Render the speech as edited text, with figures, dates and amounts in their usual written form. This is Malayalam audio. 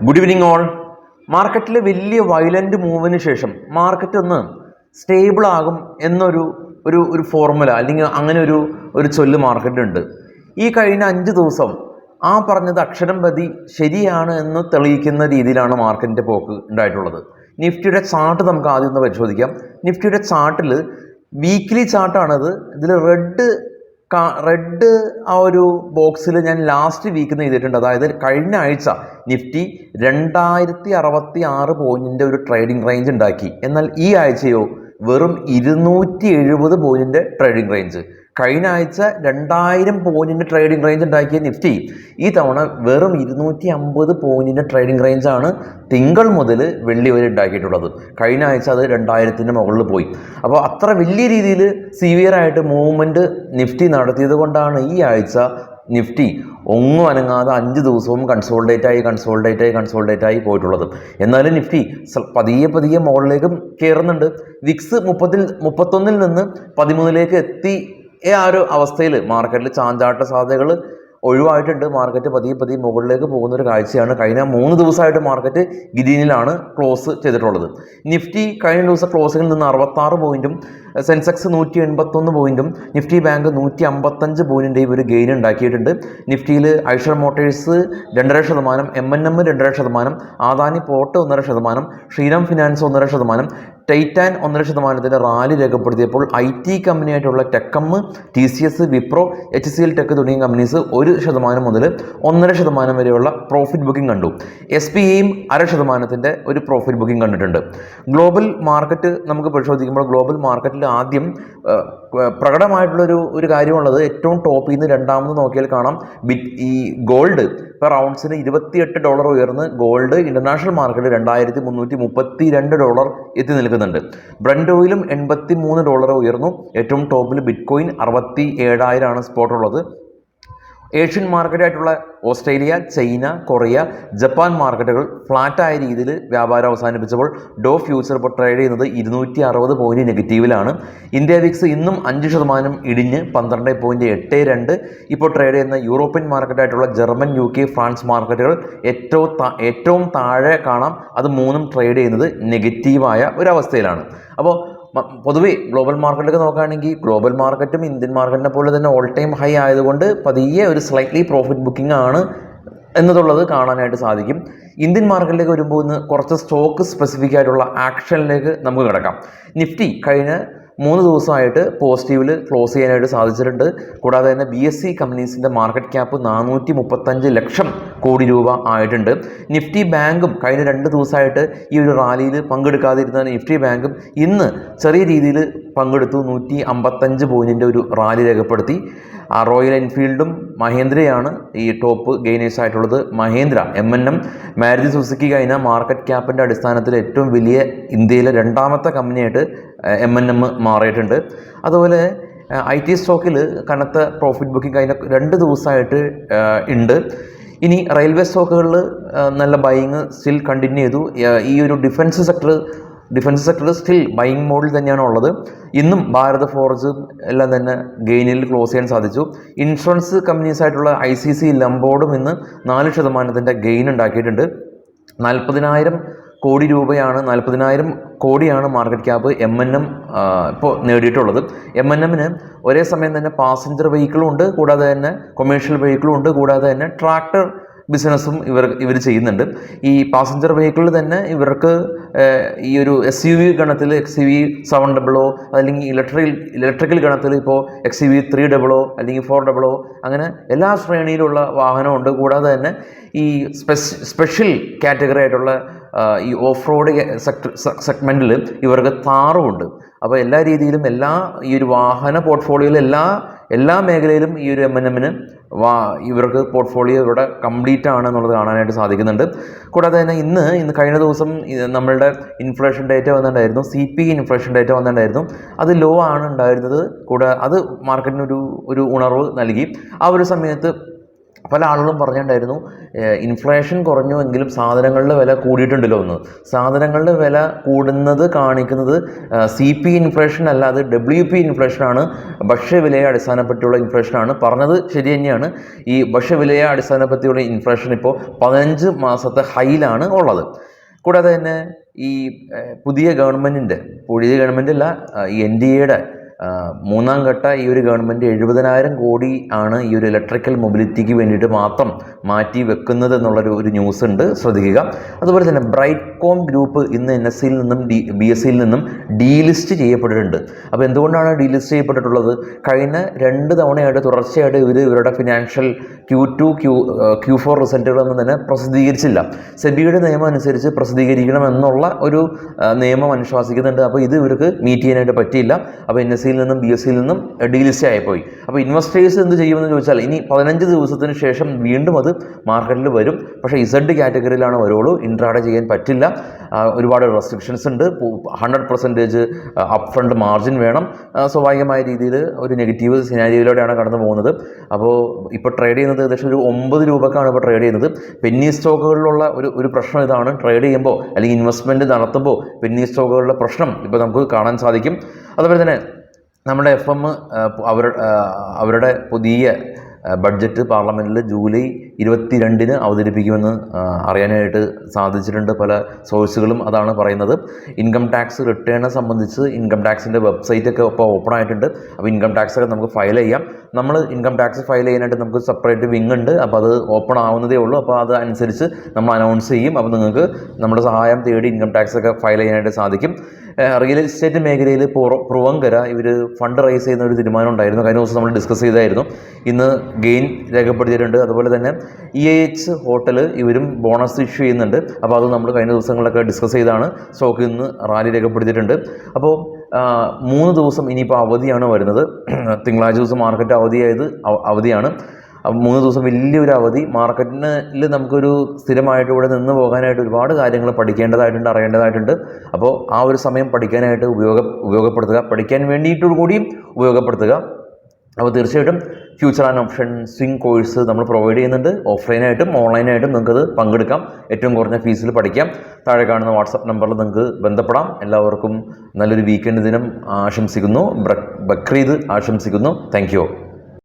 Good evening all. മാർക്കറ്റിൽ വലിയ വയലൻ്റ് മൂവിന് ശേഷം മാർക്കറ്റ് ഒന്ന് സ്റ്റേബിൾ ആകും എന്നൊരു ഒരു ഒരു ഫോർമുല അല്ലെങ്കിൽ അങ്ങനെ ഒരു ചൊല്ല് മാർക്കറ്റിലുണ്ട്. ഈ കഴിഞ്ഞ 5 ദിവസം ആ പറഞ്ഞത് അക്ഷരം പ്രതി ശരിയാണ് എന്ന് തെളിയിക്കുന്ന രീതിയിലാണ് മാർക്കറ്റിൻ്റെ പോക്ക് ഉണ്ടായിട്ടുള്ളത്. നിഫ്റ്റിയുടെ ചാർട്ട് നമുക്ക് ആദ്യം ഒന്ന് പരിശോധിക്കാം. നിഫ്റ്റിയുടെ ചാർട്ടിൽ വീക്ക്ലി ചാർട്ടാണത്. ഇതിൽ റെഡ് ആ ഒരു ബോക്സിൽ ഞാൻ ലാസ്റ്റ് വീക്ക് ചെയ്തിട്ടുണ്ട്. അതായത് കഴിഞ്ഞ ആഴ്ച നിഫ്റ്റി 2066 പോയിന്റിൻ്റെ ഒരു ട്രേഡിംഗ് റേഞ്ച് ഉണ്ടാക്കി. എന്നാൽ ഈ ആഴ്ചയോ വെറും 270 പോയിന്റിൻ്റെ ട്രേഡിംഗ് റേഞ്ച്. കഴിഞ്ഞ ആഴ്ച 2000 പോയിന്റിൻ്റെ ട്രേഡിംഗ് റേഞ്ച് ഉണ്ടാക്കിയ നിഫ്റ്റി ഈ തവണ വെറും 250 പോയിന്റിൻ്റെ ട്രേഡിംഗ് റേഞ്ചാണ് തിങ്കൾ മുതൽ വെള്ളി വരെ ഉണ്ടാക്കിയിട്ടുള്ളത്. കഴിഞ്ഞ ആഴ്ച അത് 2000-ൻ്റെ മുകളിൽ പോയി. അപ്പോൾ അത്ര വലിയ രീതിയിൽ സിവിയറായിട്ട് മൂവ്മെൻറ്റ് നിഫ്റ്റി നടത്തിയത് കൊണ്ടാണ് ഈ ആഴ്ച നിഫ്റ്റി ഒന്നും അനങ്ങാതെ 5 ദിവസവും കൺസോൾഡേറ്റ് ആയി പോയിട്ടുള്ളത്. എന്നാലും നിഫ്റ്റി പതിയെ മുകളിലേക്കും കയറുന്നുണ്ട്. വിക്സ് 31 നിന്ന് 13 എത്തി. ആ ഒരു അവസ്ഥയിൽ മാർക്കറ്റിൽ ചാഞ്ചാട്ട സാധ്യതകൾ ഒഴിവായിട്ടുണ്ട്. മാർക്കറ്റ് പതിയെ മുകളിലേക്ക് പോകുന്ന ഒരു കാഴ്ചയാണ്. കഴിഞ്ഞ 3 ദിവസമായിട്ട് മാർക്കറ്റ് ഗ്രീനിലാണ് ക്ലോസ് ചെയ്തിട്ടുള്ളത്. നിഫ്റ്റി കഴിഞ്ഞ ദിവസം ക്ലോസിങ്ങിൽ നിന്ന് 66 പോയിന്റും സെൻസെക്സ് 181 പോയിന്റും നിഫ്റ്റി ബാങ്ക് 155 പോയിന്റിൻ്റെ ഒരു ഗെയിൻ ഉണ്ടാക്കിയിട്ടുണ്ട്. നിഫ്റ്റിയിൽ Eicher Motors 2.5%, MNM 2.5%, Adani Port 1.5%, Shriram Finance 1.5%, Titan 1.5% rally രേഖപ്പെടുത്തിയപ്പോൾ IT കമ്പനിയായിട്ടുള്ള TechM, TCS, Wipro, HCL Tech തുടങ്ങിയ കമ്പനീസ് 1% മുതൽ 1.5% വരെയുള്ള പ്രോഫിറ്റ് ബുക്കിംഗ് കണ്ടു. SBIയും 0.5% ഒരു പ്രോഫിറ്റ് ബുക്കിംഗ് കണ്ടിട്ടുണ്ട്. ഗ്ലോബൽ മാർക്കറ്റ് നമുക്ക് പരിശോധിക്കുമ്പോൾ ഗ്ലോബൽ മാർക്കറ്റിൽ ആദ്യം പ്രകടമായിട്ടുള്ളൊരു കാര്യമുള്ളത് ഏറ്റവും ടോപ്പിൽ നിന്ന് രണ്ടാമത് നോക്കിയാൽ കാണാം ഈ ഗോൾഡ് പെർ ഔൺസിന് $28 ഉയർന്ന് ഗോൾഡ് ഇന്റർനാഷണൽ മാർക്കറ്റ് $2332 എത്തി നിൽക്കുന്നുണ്ട്. ബ്രന്റ് ഓയിലും $83 ഉയർന്നു. ഏറ്റവും ടോപ്പിൽ ബിറ്റ്കോയിൻ 67,000 സ്പോട്ട് ഉള്ളത്. ഏഷ്യൻ മാർക്കറ്റായിട്ടുള്ള ഓസ്ട്രേലിയ, ചൈന, കൊറിയ, ജപ്പാൻ മാർക്കറ്റുകൾ ഫ്ലാറ്റായ രീതിയിൽ വ്യാപാരം അവസാനിപ്പിച്ചപ്പോൾ ഡോ ഫ്യൂച്ചർ ഇപ്പോൾ ട്രേഡ് ചെയ്യുന്നത് 260 പോയിന്റ് നെഗറ്റീവിലാണ്. ഇന്ത്യ വിക്സ് ഇന്നും 5% ഇടിഞ്ഞ് 12.82. ഇപ്പോൾ ട്രേഡ് ചെയ്യുന്ന യൂറോപ്യൻ മാർക്കറ്റായിട്ടുള്ള ജർമ്മൻ, UK, ഫ്രാൻസ് മാർക്കറ്റുകൾ ഏറ്റവും താഴെ കാണാം. അത് മൂന്നും ട്രേഡ് ചെയ്യുന്നത് നെഗറ്റീവായ ഒരവസ്ഥയിലാണ്. അപ്പോൾ പൊതുവേ ഗ്ലോബൽ മാർക്കറ്റിലേക്ക് നോക്കുകയാണെങ്കിൽ ഗ്ലോബൽ മാർക്കറ്റും ഇന്ത്യൻ മാർക്കറ്റിനെ പോലെ തന്നെ ഓൾ ടൈം ഹൈ ആയതുകൊണ്ട് പതിയെ ഒരു സ്ലൈറ്റ്ലി പ്രോഫിറ്റ് ബുക്കിംഗ് ആണ് എന്നതുള്ളത് കാണാനായിട്ട് സാധിക്കും. ഇന്ത്യൻ മാർക്കറ്റിലേക്ക് വരുമ്പോൾ ഇന്ന് കുറച്ച് സ്റ്റോക്ക് സ്പെസിഫിക് ആയിട്ടുള്ള ആക്ഷനിലേക്ക് നമുക്ക് കിടക്കാം. നിഫ്റ്റി കഴിഞ്ഞ 3 ദിവസമായിട്ട് പോസിറ്റീവിൽ ക്ലോസ് ചെയ്യാനായിട്ട് സാധിച്ചിട്ടുണ്ട്. കൂടാതെ തന്നെ BSE കമ്പനീസിൻ്റെ market cap 435 lakh crore രൂപ ആയിട്ടുണ്ട്. നിഫ്റ്റി ബാങ്കും കഴിഞ്ഞ 2 ദിവസമായിട്ട് ഈ ഒരു റാലിയിൽ പങ്കെടുക്കാതിരുന്ന നിഫ്റ്റി ബാങ്കും ഇന്ന് ചെറിയ രീതിയിൽ പങ്കെടുത്തു. 155 പോയിന്റിൻ്റെ ഒരു റാലി രേഖപ്പെടുത്തി. റോയൽ എൻഫീൽഡും മഹേന്ദ്രയാണ് ഈ ടോപ്പ് ഗെയിനേഴ്സ് ആയിട്ടുള്ളത്. മഹേന്ദ്ര, MNM, മാരുതി സുസുക്കി കഴിഞ്ഞ മാർക്കറ്റ് ക്യാപ്പിൻ്റെ അടിസ്ഥാനത്തിൽ ഏറ്റവും വലിയ ഇന്ത്യയിലെ 2ാമത്തെ കമ്പനിയായിട്ട് MNM മാറിയിട്ടുണ്ട്. അതുപോലെ IT സ്റ്റോക്കിൽ കനത്ത പ്രോഫിറ്റ് ബുക്കിംഗ് കഴിഞ്ഞ 2 ദിവസമായിട്ട് ഉണ്ട്. ഇനി റെയിൽവേ സ്റ്റോക്കുകളിൽ നല്ല ബൈയിങ് സ്റ്റിൽ കണ്ടിന്യൂ ചെയ്തു. ഈ ഒരു ഡിഫൻസ് സെക്ടറിൽ സ്റ്റിൽ ബൈയിങ് മോഡിൽ തന്നെയാണ് ഉള്ളത്. ഇന്നും ഭാരത് ഫോർജ് എല്ലാം തന്നെ ഗെയിനിൽ ക്ലോസ് ചെയ്യാൻ സാധിച്ചു. ഇൻഷുറൻസ് കമ്പനീസ് ആയിട്ടുള്ള ICC ലംബോർഡും ഇന്ന് 4% ഗെയിൻ ഉണ്ടാക്കിയിട്ടുണ്ട്. 40,000 കോടി രൂപയാണ് 40,000 കോടിയാണ് മാർക്കറ്റ് ക്യാപ്പ് MNM ഇപ്പോൾ നേടിയിട്ടുള്ളത്. MNMന് ഒരേ സമയം തന്നെ പാസഞ്ചർ വെഹിക്കിളും ഉണ്ട്, കൂടാതെ തന്നെ കൊമേഴ്ഷ്യൽ വെഹിക്കിളും ഉണ്ട്, കൂടാതെ തന്നെ ട്രാക്ടർ ബിസിനസ്സും ഇവർ ചെയ്യുന്നുണ്ട്. ഈ പാസഞ്ചർ വെഹിക്കിളിൽ തന്നെ ഇവർക്ക് ഈ ഒരു SUV ഗണത്തിൽ XUV 700 അല്ലെങ്കിൽ ഇലക്ട്രിക്കൽ ഗണത്തിൽ ഇപ്പോൾ XUV 300 അല്ലെങ്കിൽ 400 അങ്ങനെ എല്ലാ ശ്രേണിയിലുള്ള വാഹനമുണ്ട്. കൂടാതെ തന്നെ ഈ സ്പെഷ്യൽ കാറ്റഗറി ആയിട്ടുള്ള ഈ ഓഫ് റോഡ് സെഗ്മെൻറ്റിൽ ഇവർക്ക് താറുമുണ്ട്. അപ്പോൾ എല്ലാ രീതിയിലും ഈ ഒരു വാഹന പോർട്ട്ഫോളിയോയിൽ എല്ലാ മേഖലയിലും ഈ ഒരു MNMന് ഇവർക്ക് പോർട്ട്ഫോളിയോ ഇവിടെ കംപ്ലീറ്റ് ആണ് എന്നുള്ളത് കാണാനായിട്ട് സാധിക്കുന്നുണ്ട്. കൂടാതെ തന്നെ ഇന്ന് കഴിഞ്ഞ ദിവസം നമ്മളുടെ ഇൻഫ്ലേഷൻ ഡേറ്റ വന്നിട്ടുണ്ടായിരുന്നു. CPI ഇൻഫ്ലേഷൻ ഡേറ്റ വന്നിട്ടുണ്ടായിരുന്നു. അത് ലോ ആണ് ഉണ്ടായിരുന്നത്. കൂടാതെ അത് മാർക്കറ്റിന് ഒരു ഉണർവ് നൽകി. ആ ഒരു സമയത്ത് പല ആളുകളും പറഞ്ഞിട്ടുണ്ടായിരുന്നു ഇൻഫ്ലേഷൻ കുറഞ്ഞു എങ്കിലും സാധനങ്ങളുടെ വില കൂടിയിട്ടുണ്ടല്ലോ എന്ന്. സാധനങ്ങളുടെ വില കൂടുന്നത് കാണിക്കുന്നത് CP ഇൻഫ്ലേഷൻ അല്ല, അത് WP ഇൻഫ്ലേഷനാണ്. ഭക്ഷ്യവിലയെ അടിസ്ഥാനപ്പെടുത്തിയുള്ള ഇൻഫ്ലേഷനാണ്. പറഞ്ഞത് ശരി തന്നെയാണ്. ഈ ഭക്ഷ്യവിലയെ അടിസ്ഥാനപ്പെടുത്തിയുള്ള ഇൻഫ്ലേഷൻ ഇപ്പോൾ 15 മാസത്തെ ഹൈയിലാണ് ഉള്ളത്. കൂടാതെ തന്നെ ഈ പുതിയ ഗവൺമെൻറ്റിൻ്റെ അല്ല, ഈ NDAയുടെ മൂന്നാം ഘട്ട ഈ ഒരു ഗവൺമെൻറ് 70,000 കോടി ആണ് ഈ ഒരു ഇലക്ട്രിക്കൽ മൊബിലിറ്റിക്ക് വേണ്ടിയിട്ട് മാത്രം മാറ്റി വെക്കുന്നത് എന്നുള്ളൊരു ന്യൂസ് ഉണ്ട്, ശ്രദ്ധിക്കുക. അതുപോലെ തന്നെ ബ്രൈറ്റ്കോം ഗ്രൂപ്പ് ഇന്ന് NSEയിൽ നിന്നും BSEയിൽ നിന്നും ഡീലിസ്റ്റ് ചെയ്യപ്പെട്ടിട്ടുണ്ട്. അപ്പോൾ എന്തുകൊണ്ടാണ് ഡീലിസ്റ്റ് ചെയ്യപ്പെട്ടിട്ടുള്ളത്? കഴിഞ്ഞ 2 തവണയായിട്ട് തുടർച്ചയായിട്ട് ഇവരുടെ ഫിനാൻഷ്യൽ Q2 Q4 റിസൾട്ടുകളൊന്നും തന്നെ പ്രസിദ്ധീകരിച്ചില്ല. സെബിയുടെ നിയമം അനുസരിച്ച് പ്രസിദ്ധീകരിക്കണം എന്നുള്ള ഒരു നിയമം അനുശാസിക്കുന്നുണ്ട്. അപ്പോൾ ഇത് ഇവർക്ക് മീറ്റ് ചെയ്യാനായിട്ട് പറ്റിയില്ല. അപ്പോൾ NSEയിൽ നിന്നും BSEയിൽ നിന്നും ഡീലിസ്റ്റ് ആയിപ്പോയി. അപ്പോൾ ഇൻവെസ്റ്റേഴ്സ് എന്ത് ചെയ്യുമെന്ന് ചോദിച്ചാൽ ഇനി 15 ദിവസത്തിന് ശേഷം വീണ്ടും അത് മാർക്കറ്റിൽ വരും. പക്ഷേ Z കാറ്റഗറിയിലാണ് വരുള്ളൂ, ഇൻട്രാഡേ ചെയ്യാൻ പറ്റില്ല. ഒരുപാട് റെസ്ട്രിക്ഷൻസ് ഉണ്ട്. 100% അപ്പ് ഫ്രണ്ട് മാർജിൻ വേണം. സ്വാഭാവികമായ രീതിയിൽ ഒരു നെഗറ്റീവ് സിനാരിയോയിലൂടെയാണ് കടന്നു പോകുന്നത്. അപ്പോൾ ഇപ്പോൾ ട്രേഡ് ചെയ്യുന്നത് ഏകദേശം ഒരു 9 രൂപക്കാണ് ഇപ്പോൾ ട്രേഡ് ചെയ്യുന്നത്. പെന്നി സ്റ്റോക്കുകളിലുള്ള ഒരു പ്രശ്നം ഇതാണ്. ട്രേഡ് ചെയ്യുമ്പോൾ അല്ലെങ്കിൽ ഇൻവെസ്റ്റ്മെൻറ്റ് നടത്തുമ്പോൾ പെന്നി സ്റ്റോക്കുകളുടെ പ്രശ്നം ഇപ്പോൾ നമുക്ക് കാണാൻ സാധിക്കും. അതുപോലെ തന്നെ നമ്മുടെ FM അവരുടെ പുതിയ ബഡ്ജറ്റ് പാർലമെൻറ്റിൽ ജൂലൈ 22 അവതരിപ്പിക്കുമെന്ന് അറിയാനായിട്ട് സാധിച്ചിട്ടുണ്ട്. പല സോഴ്സുകളും അതാണ് പറയുന്നത്. ഇൻകം ടാക്സ് റിട്ടേണിനെ സംബന്ധിച്ച് ഇൻകം ടാക്സിൻ്റെ വെബ്സൈറ്റൊക്കെ ഇപ്പോൾ ഓപ്പൺ ആയിട്ടുണ്ട്. അപ്പോൾ ഇൻകം ടാക്സൊക്കെ നമുക്ക് ഫയൽ ചെയ്യാം. നമ്മൾ ഇൻകം ടാക്സ് ഫയൽ ചെയ്യാനായിട്ട് നമുക്ക് സെപ്പറേറ്റ് വിങ് ഉണ്ട്. അപ്പോൾ അത് ഓപ്പൺ ആവുന്നതേ ഉള്ളൂ. അപ്പോൾ അത് അനുസരിച്ച് നമ്മൾ അനൗൺസ് ചെയ്യും. അപ്പോൾ നിങ്ങൾക്ക് നമ്മുടെ സഹായം തേടി ഇൻകം ടാക്സൊക്കെ ഫയൽ ചെയ്യാനായിട്ട് സാധിക്കും. റിയൽ എസ്റ്റേറ്റ് മേഖലയിൽ പുറവങ്കര ഇവർ ഫണ്ട് റൈസ് ചെയ്യുന്ന ഒരു തീരുമാനം ഉണ്ടായിരുന്നു. കഴിഞ്ഞ ദിവസം നമ്മൾ ഡിസ്കസ് ചെയ്തായിരുന്നു. ഇന്ന് ഗെയിൻ രേഖപ്പെടുത്തിയിട്ടുണ്ട്. അതുപോലെ തന്നെ EIH ഹോട്ടൽ ഇവരും ബോണസ് ഇഷ്യൂ ചെയ്യുന്നുണ്ട്. അപ്പോൾ അത് നമ്മൾ കഴിഞ്ഞ ദിവസങ്ങളിലൊക്കെ ഡിസ്കസ് ചെയ്താണ്. സ്റ്റോക്ക് ഇന്ന് റാലി രേഖപ്പെടുത്തിയിട്ടുണ്ട്. അപ്പോൾ 3 ദിവസം ഇനിയിപ്പോൾ അവധിയാണ് വരുന്നത്. തിങ്കളാഴ്ച ദിവസം മാർക്കറ്റ് അവധിയാണ്. 3 ദിവസം വലിയൊരു അവധി. മാർക്കറ്റിൽ നമുക്കൊരു സ്ഥിരമായിട്ട് ഇവിടെ നിന്ന് പോകാനായിട്ട് ഒരുപാട് കാര്യങ്ങൾ പഠിക്കേണ്ടതായിട്ടുണ്ട്, അറിയേണ്ടതായിട്ടുണ്ട്. അപ്പോൾ ആ ഒരു സമയം പഠിക്കാനായിട്ട് ഉപയോഗപ്പെടുത്തുക, പഠിക്കാൻ വേണ്ടിയിട്ട് കൂടിയും ഉപയോഗപ്പെടുത്തുക. അപ്പോൾ തീർച്ചയായിട്ടും future and option swing course നമ്മൾ പ്രൊവൈഡ് ചെയ്യുന്നുണ്ട്. ഓഫ്ലൈനായിട്ടും ഓൺലൈനായിട്ടും നിങ്ങൾക്കത് പങ്കെടുക്കാം. ഏറ്റവും കുറഞ്ഞ ഫീസിൽ പഠിക്കാം. താഴെ കാണുന്ന വാട്സപ്പ് നമ്പറിൽ നിങ്ങൾക്ക് ബന്ധപ്പെടാം. എല്ലാവർക്കും നല്ലൊരു വീക്കെൻഡ് ദിനം ആശംസിക്കുന്നു. ബക്രീദ് ആശംസിക്കുന്നു. Thank you.